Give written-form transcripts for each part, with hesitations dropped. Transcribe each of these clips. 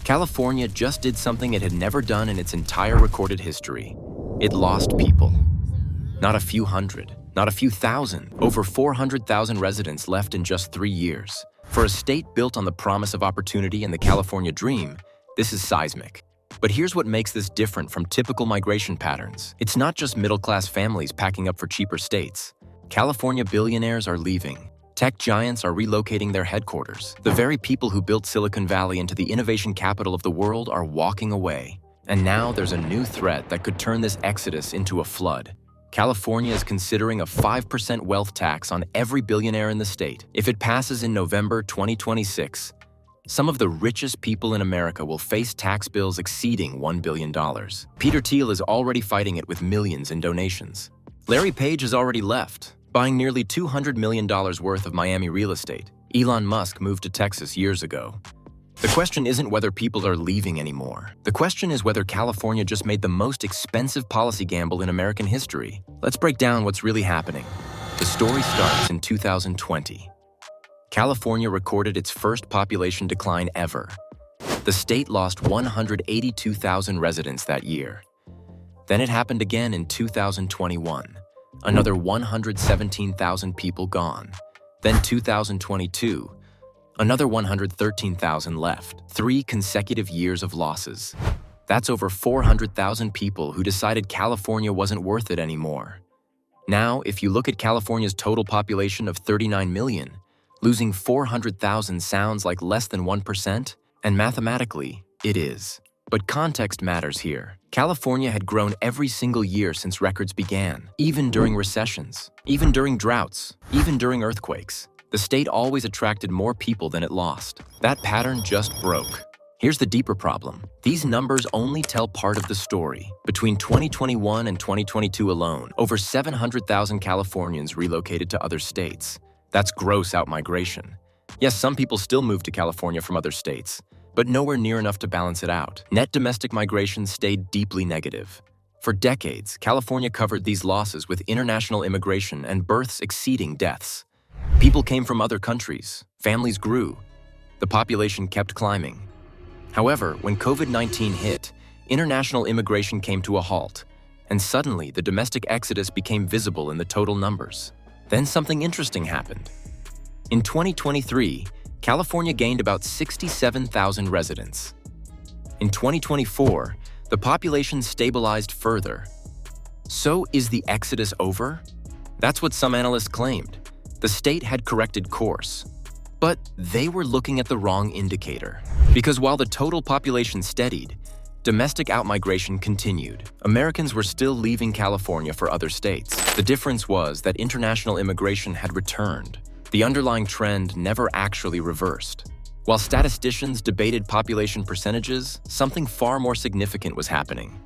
California just did something it had never done in its entire recorded history. It lost people. Not a few hundred, not a few thousand. Over 400,000 residents left in just 3 years. For a state built on the promise of opportunity and the California dream, this is seismic. But here's what makes this different from typical migration patterns. It's not just middle-class families packing up for cheaper states. California billionaires are leaving. Tech giants are relocating their headquarters. The very people who built Silicon Valley into the innovation capital of the world are walking away. And now there's a new threat that could turn this exodus into a flood. California is considering a 5% wealth tax on every billionaire in the state. If it passes in November 2026, some of the richest people in America will face tax bills exceeding $1 billion. Peter Thiel is already fighting it with millions in donations. Larry Page has already left, buying nearly $200 million worth of Miami real estate. Elon Musk moved to Texas years ago. The question isn't whether people are leaving anymore. The question is whether California just made the most expensive policy gamble in American history. Let's break down what's really happening. The story starts in 2020. California recorded its first population decline ever. The state lost 182,000 residents that year. Then it happened again in 2021. Another 117,000 people gone. Then 2022, another 113,000 left. 3 consecutive years of losses. That's over 400,000 people who decided California wasn't worth it anymore. Now, if you look at California's total population of 39 million, losing 400,000 sounds like less than 1%, and mathematically, it is. But context matters here. California had grown every single year since records began, even during recessions, even during droughts, even during earthquakes. The state always attracted more people than it lost. That pattern just broke. Here's the deeper problem. These numbers only tell part of the story. Between 2021 and 2022 alone, over 700,000 Californians relocated to other states. That's gross outmigration. Yes, some people still move to California from other states, but nowhere near enough to balance it out. Net domestic migration stayed deeply negative. For decades, California covered these losses with international immigration and births exceeding deaths. People came from other countries, families grew, the population kept climbing. However, when COVID-19 hit, international immigration came to a halt, and suddenly the domestic exodus became visible in the total numbers. Then something interesting happened. In 2023, California gained about 67,000 residents. In 2024, the population stabilized further. So is the exodus over? That's what some analysts claimed. The state had corrected course. But they were looking at the wrong indicator. Because while the total population steadied, domestic outmigration continued. Americans were still leaving California for other states. The difference was that international immigration had returned. The underlying trend never actually reversed. While statisticians debated population percentages, something far more significant was happening.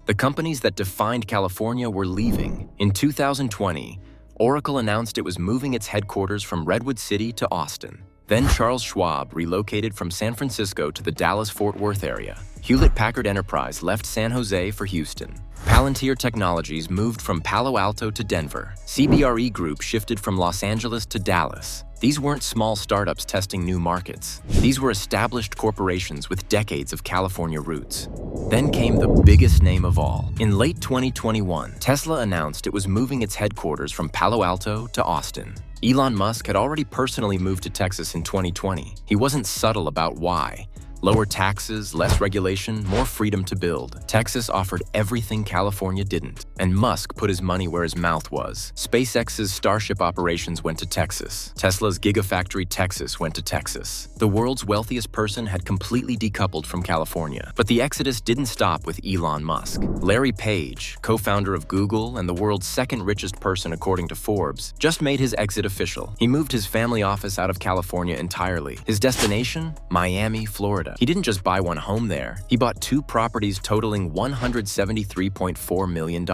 The companies that defined California were leaving. In 2020, Oracle announced it was moving its headquarters from Redwood City to Austin. Then Charles Schwab relocated from San Francisco to the Dallas-Fort Worth area. Hewlett-Packard Enterprise left San Jose for Houston. Palantir Technologies moved from Palo Alto to Denver. CBRE Group shifted from Los Angeles to Dallas. These weren't small startups testing new markets. These were established corporations with decades of California roots. Then came the biggest name of all. In late 2021, Tesla announced it was moving its headquarters from Palo Alto to Austin. Elon Musk had already personally moved to Texas in 2020. He wasn't subtle about why. Lower taxes, less regulation, more freedom to build. Texas offered everything California didn't, and Musk put his money where his mouth was. SpaceX's Starship operations went to Texas. Tesla's Gigafactory Texas went to Texas. The world's wealthiest person had completely decoupled from California. But the exodus didn't stop with Elon Musk. Larry Page, co-founder of Google and the world's second richest person according to Forbes, just made his exit official. He moved his family office out of California entirely. His destination? Miami, Florida. He didn't just buy one home there. He bought 2 properties totaling $173.4 million.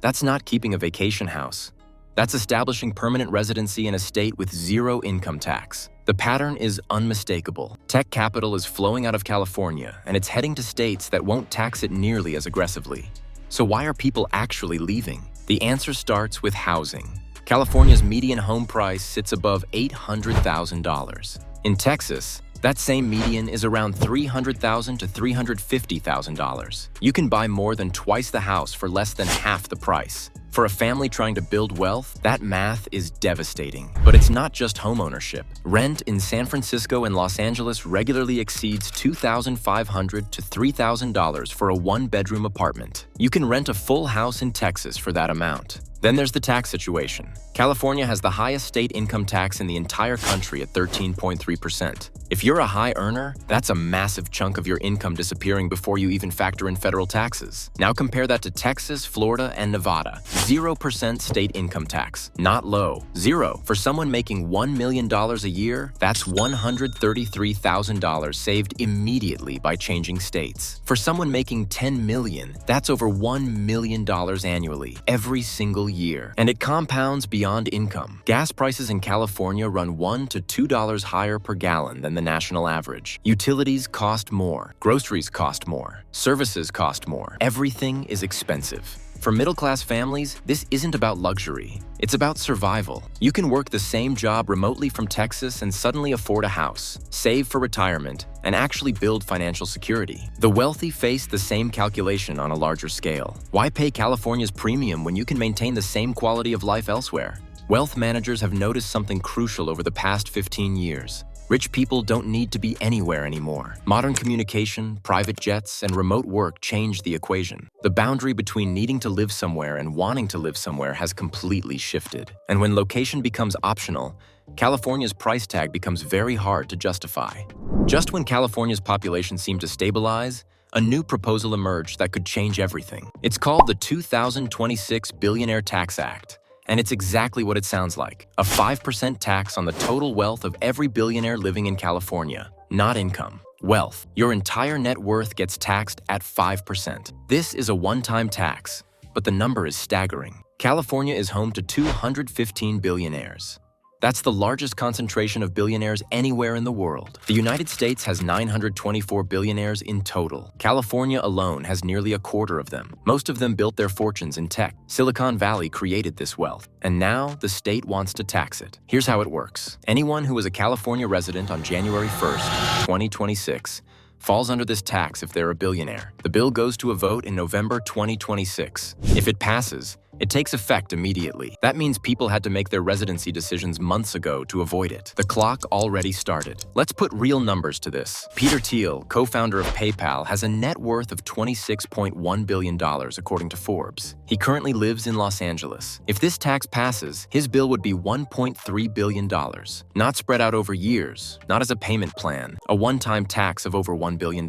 That's not keeping a vacation house. That's establishing permanent residency in a state with 0 income tax. The pattern is unmistakable. Tech capital is flowing out of California, and it's heading to states that won't tax it nearly as aggressively. So why are people actually leaving? The answer starts with housing. California's median home price sits above $800,000. In Texas, That same median is around $300,000 to $350,000. You can buy more than twice the house for less than half the price. For a family trying to build wealth, that math is devastating. But it's not just homeownership. Rent in San Francisco and Los Angeles regularly exceeds $2,500 to $3,000 for a one-bedroom apartment. You can rent a full house in Texas for that amount. Then there's the tax situation. California has the highest state income tax in the entire country at 13.3%. If you're a high earner, that's a massive chunk of your income disappearing before you even factor in federal taxes. Now compare that to Texas, Florida, and Nevada. 0% state income tax. Not low. Zero. For someone making $1 million a year, that's $133,000 saved immediately by changing states. For someone making $10 million, that's over $1 million annually, every single year. And it compounds beyond income. Gas prices in California run $1 to $2 higher per gallon than the national average. Utilities cost more. Groceries cost more. Services cost more. Everything is expensive. For middle-class families, this isn't about luxury. It's about survival. You can work the same job remotely from Texas and suddenly afford a house, save for retirement, and actually build financial security. The wealthy face the same calculation on a larger scale. Why pay California's premium when you can maintain the same quality of life elsewhere? Wealth managers have noticed something crucial over the past 15 years. Rich people don't need to be anywhere anymore. Modern communication, private jets, and remote work changed the equation. The boundary between needing to live somewhere and wanting to live somewhere has completely shifted. And when location becomes optional, California's price tag becomes very hard to justify. Just when California's population seemed to stabilize, a new proposal emerged that could change everything. It's called the 2026 Billionaire Tax Act. And it's exactly what it sounds like, a 5% tax on the total wealth of every billionaire living in California. Not income, wealth. Your entire net worth gets taxed at 5%. This is a one-time tax, but the number is staggering. California is home to 215 billionaires. That's the largest concentration of billionaires anywhere in the world. The United States has 924 billionaires in total. California alone has nearly a quarter of them. Most of them built their fortunes in tech. Silicon Valley created this wealth, and now the state wants to tax it. Here's how it works. Anyone who is a California resident on January 1st, 2026, falls under this tax if they're a billionaire. The bill goes to a vote in November 2026. If it passes, it takes effect immediately. That means people had to make their residency decisions months ago to avoid it. The clock already started. Let's put real numbers to this. Peter Thiel, co-founder of PayPal, has a net worth of $26.1 billion according to Forbes. He currently lives in Los Angeles. If this tax passes, his bill would be $1.3 billion. Not spread out over years, not as a payment plan. A one-time tax of over $1 billion.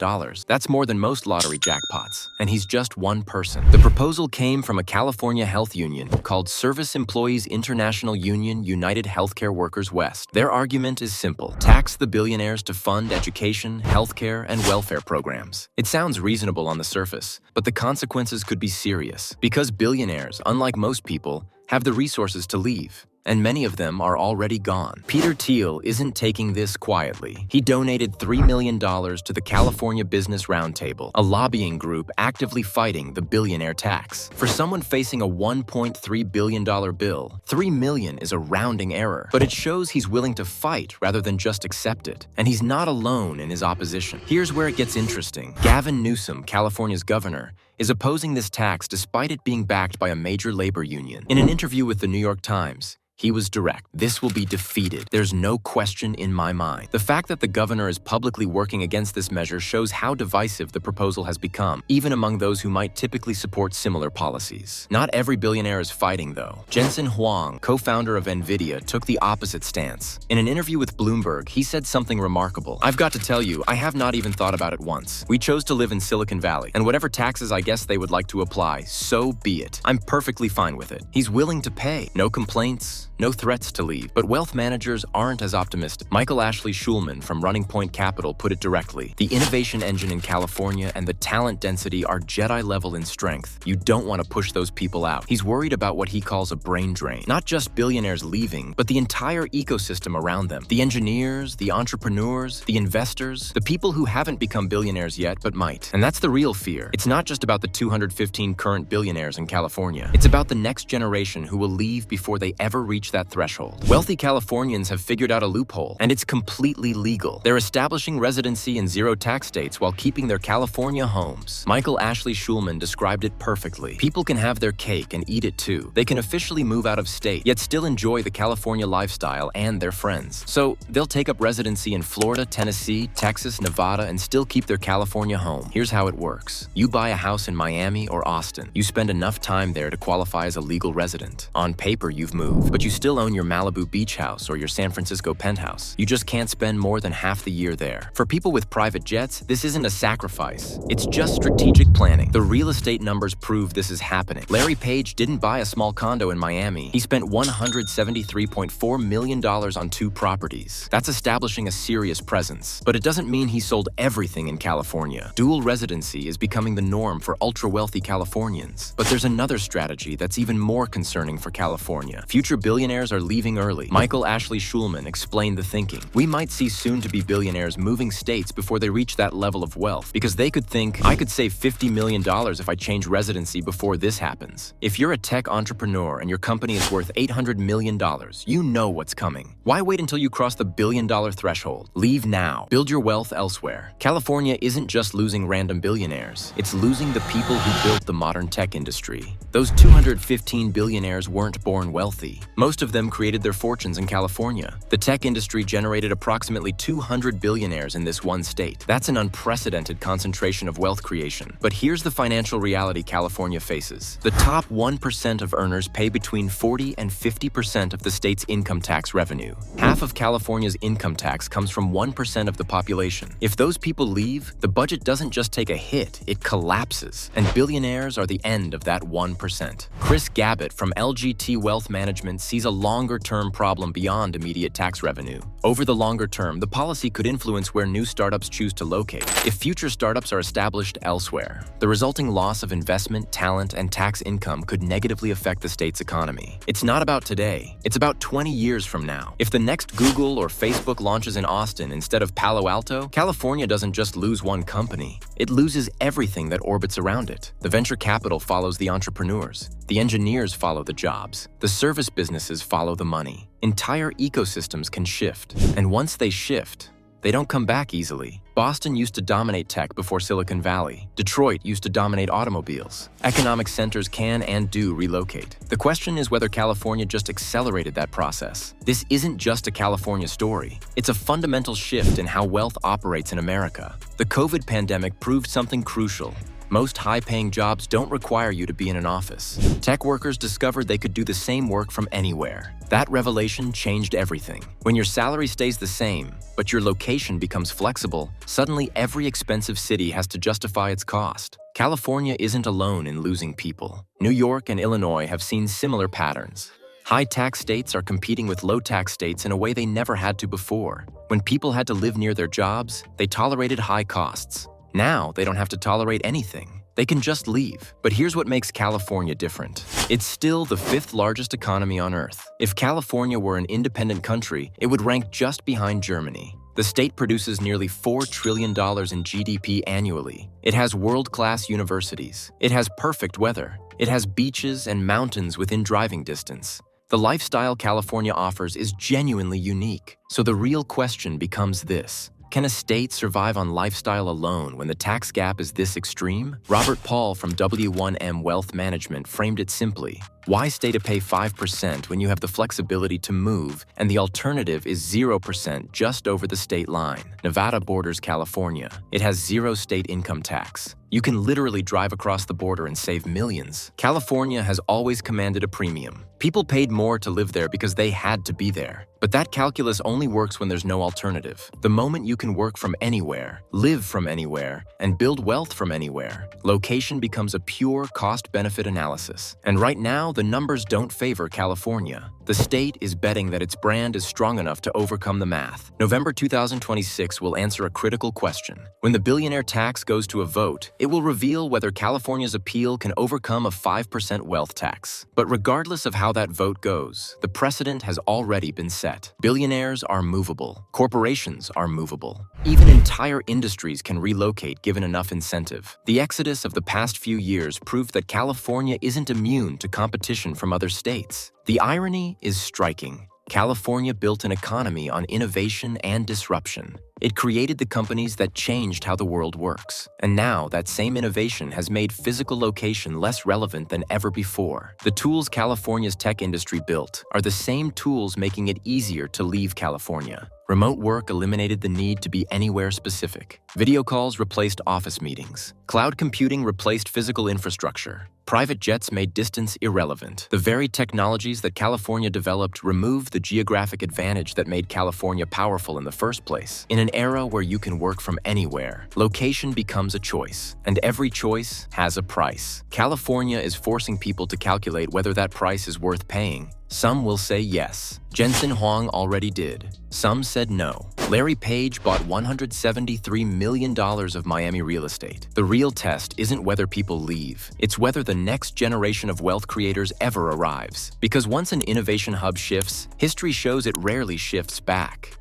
That's more than most lottery jackpots. And he's just one person. The proposal came from a California health union called Service Employees International Union United Healthcare Workers West. Their argument is simple. Tax the billionaires to fund education, healthcare, and welfare programs. It sounds reasonable on the surface, but the consequences could be serious. Because billionaires, unlike most people, have the resources to leave. And many of them are already gone. Peter Thiel isn't taking this quietly. He donated $3 million to the California Business Roundtable, a lobbying group actively fighting the billionaire tax. For someone facing a $1.3 billion bill, $3 million is a rounding error. But it shows he's willing to fight rather than just accept it. And he's not alone in his opposition. Here's where it gets interesting. Gavin Newsom, California's governor, is opposing this tax despite it being backed by a major labor union. In an interview with the New York Times, he was direct. This will be defeated. There's no question in my mind. The fact that the governor is publicly working against this measure shows how divisive the proposal has become, even among those who might typically support similar policies. Not every billionaire is fighting, though. Jensen Huang, co-founder of NVIDIA, took the opposite stance. In an interview with Bloomberg, he said something remarkable. "I've got to tell you, I have not even thought about it once. We chose to live in Silicon Valley, and whatever taxes I guess they would like to apply, so be it. I'm perfectly fine with it." He's willing to pay. No complaints. No threats to leave, but wealth managers aren't as optimistic. Michael Ashley Schulman from Running Point Capital put it directly. The innovation engine in California and the talent density are Jedi level in strength. You don't want to push those people out. He's worried about what he calls a brain drain. Not just billionaires leaving, but the entire ecosystem around them. The engineers, the entrepreneurs, the investors, the people who haven't become billionaires yet but might. And that's the real fear. It's not just about about the 215 current billionaires in California. It's about the next generation who will leave before they ever reach that threshold. Wealthy Californians have figured out a loophole, and it's completely legal. They're establishing residency in zero-tax states while keeping their California homes. Michael Ashley Schulman described it perfectly. People can have their cake and eat it too. They can officially move out of state, yet still enjoy the California lifestyle and their friends. So they'll take up residency in Florida, Tennessee, Texas, Nevada, and still keep their California home. Here's how it works. You buy a house in Miami or Austin. You spend enough time there to qualify as a legal resident. On paper, you've moved, but you still own your Malibu beach house or your San Francisco penthouse. You just can't spend more than half the year there. For people with private jets, this isn't a sacrifice. It's just strategic planning. The real estate numbers prove this is happening. Larry Page didn't buy a small condo in Miami. He spent $173.4 million on 2 properties. That's establishing a serious presence. But it doesn't mean he sold everything in California. Dual residency is becoming the norm for ultra-wealthy Californians. But there's another strategy that's even more concerning for California. Future billionaires are leaving early. Michael Ashley Schulman explained the thinking. We might see soon-to-be billionaires moving states before they reach that level of wealth, because they could think, I could save $50 million if I change residency before this happens. If you're a tech entrepreneur and your company is worth $800 million, you know what's coming. Why wait until you cross the billion-dollar threshold? Leave now. Build your wealth elsewhere. California isn't just losing random billionaires. It's losing the people who built the modern tech industry. Those 215 billionaires weren't born wealthy. Most of them created their fortunes in California. The tech industry generated approximately 200 billionaires in this one state. That's an unprecedented concentration of wealth creation. But here's the financial reality California faces. The top 1% of earners pay between 40 and 50% of the state's income tax revenue. Half of California's income tax comes from 1% of the population. If those people leave, the budget doesn't just take a hit, it collapses. And billionaires are the end of that 1%. Chris Gabbett from LGT Wealth Management sees a longer-term problem beyond immediate tax revenue. Over the longer term, the policy could influence where new startups choose to locate. If future startups are established elsewhere, the resulting loss of investment, talent, and tax income could negatively affect the state's economy. It's not about today, it's about 20 years from now. If the next Google or Facebook launches in Austin instead of Palo Alto, California doesn't just lose one company, it loses everything that orbits around it. The venture capital follows the entrepreneurs. The engineers follow the jobs. The service businesses follow the money. Entire ecosystems can shift. And once they shift, they don't come back easily. Boston used to dominate tech before Silicon Valley. Detroit used to dominate automobiles. Economic centers can and do relocate. The question is whether California just accelerated that process. This isn't just a California story. It's a fundamental shift in how wealth operates in America. The COVID pandemic proved something crucial. Most high-paying jobs don't require you to be in an office. Tech workers discovered they could do the same work from anywhere. That revelation changed everything. When your salary stays the same, but your location becomes flexible, suddenly every expensive city has to justify its cost. California isn't alone in losing people. New York and Illinois have seen similar patterns. High-tax states are competing with low-tax states in a way they never had to before. When people had to live near their jobs, they tolerated high costs. Now, they don't have to tolerate anything. They can just leave. But here's what makes California different. It's still the 5th largest economy on Earth. If California were an independent country, it would rank just behind Germany. The state produces nearly $4 trillion in GDP annually. It has world-class universities. It has perfect weather. It has beaches and mountains within driving distance. The lifestyle California offers is genuinely unique. So the real question becomes this. Can a state survive on lifestyle alone when the tax gap is this extreme? Robert Paul from W1M Wealth Management framed it simply. Why stay to pay 5% when you have the flexibility to move and the alternative is 0% just over the state line? Nevada borders California. It has 0 state income tax. You can literally drive across the border and save millions. California has always commanded a premium. People paid more to live there because they had to be there. But that calculus only works when there's no alternative. The moment you can work from anywhere, live from anywhere, and build wealth from anywhere, location becomes a pure cost-benefit analysis. And right now, the numbers don't favor California. The state is betting that its brand is strong enough to overcome the math. November 2026 will answer a critical question. When the billionaire tax goes to a vote, it will reveal whether California's appeal can overcome a 5% wealth tax. But regardless of how that vote goes, the precedent has already been set. that. Billionaires are movable. Corporations are movable. Even entire industries can relocate given enough incentive. The exodus of the past few years proved that California isn't immune to competition from other states. The irony is striking. California built an economy on innovation and disruption. It created the companies that changed how the world works. And now that same innovation has made physical location less relevant than ever before. The tools California's tech industry built are the same tools making it easier to leave California. Remote work eliminated the need to be anywhere specific. Video calls replaced office meetings. Cloud computing replaced physical infrastructure. Private jets made distance irrelevant. The very technologies that California developed removed the geographic advantage that made California powerful in the first place. In an era where you can work from anywhere, location becomes a choice, and every choice has a price. California is forcing people to calculate whether that price is worth paying. Some will say yes. Jensen Huang already did. Some said no. Larry Page bought $173 million of Miami real estate. The real test isn't whether people leave. It's whether the next generation of wealth creators ever arrives. Because once an innovation hub shifts, history shows it rarely shifts back.